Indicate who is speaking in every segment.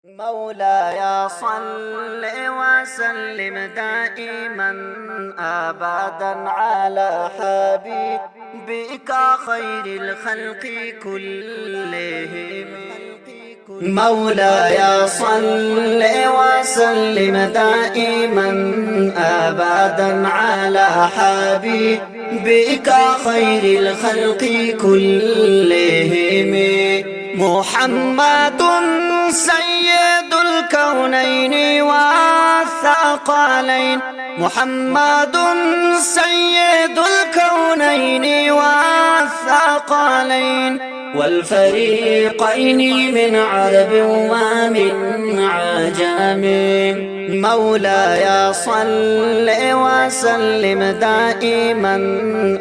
Speaker 1: مولاي صل وسلم دائما أبدا على حبيبك خير الخلق كلهم. مولاي صل وسلم دائما أبدا على حبيبك خير الخلق كلهم. محمد سيد الكونين والثقلين، محمد سيد الكونين والثقلين والفريقين من عرب ومن عجم. مولاي صل وسلم دائما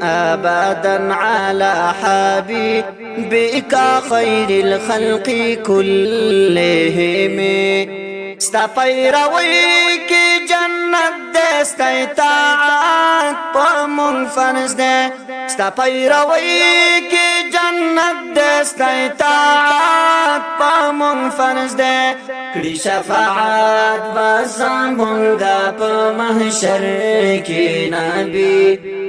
Speaker 1: أبدا على حبيبك خير الخلق كلهم. ستا پیروی کی جنت دے، ستا اطاعت پا منفرز دے. ستا پیروی کی جنت دے، ستا اطاعت پا منفرز دے. کڑی شفاعت بزمونگا پا محشر کی نبی.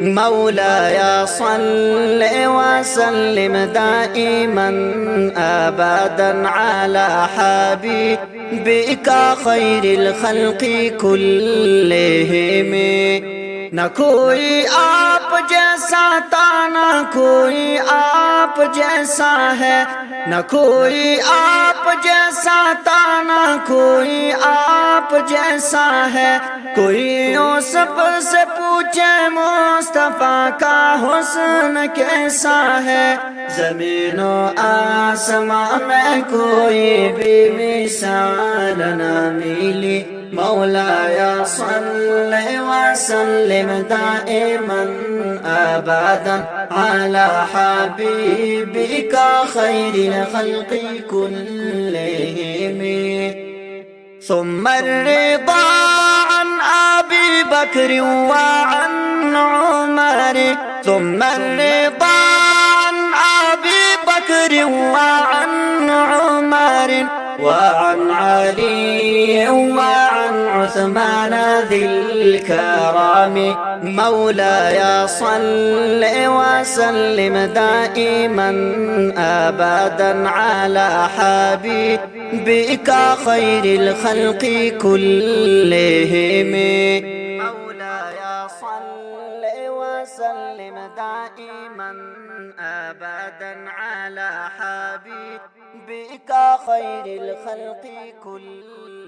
Speaker 1: مولاي صل وسلم دائما أبدا على حبيبك خير الخلق كلهم. نہ کوئی آپ جیسا تھا، نہ کوئی آپ جیسا ہے. نہ کوئی آپ جیسا تھا، نہ کوئی آپ جیسا ہے. کوئی یوسف سے پوچھے مصطفیٰ کا حسن کیسا ہے. زمین و آسمان میں کوئی بھی مثال نہ ملی. مولاي صل وسلم دائما أبدا على حبيبك خير الخلق كلهم. ثم الرضا عن أبي بكر وعن عمر، ثم الرضا عن أبي بكر وعن عمر وعن علي وعن عثمان ذي الكرام. مولاي صل وسلم دائما أبدا على حبيبك خير الخلق كلهم. مولاي صل وسلم دائما أبدا على حبيبك خير الخلق كلهم.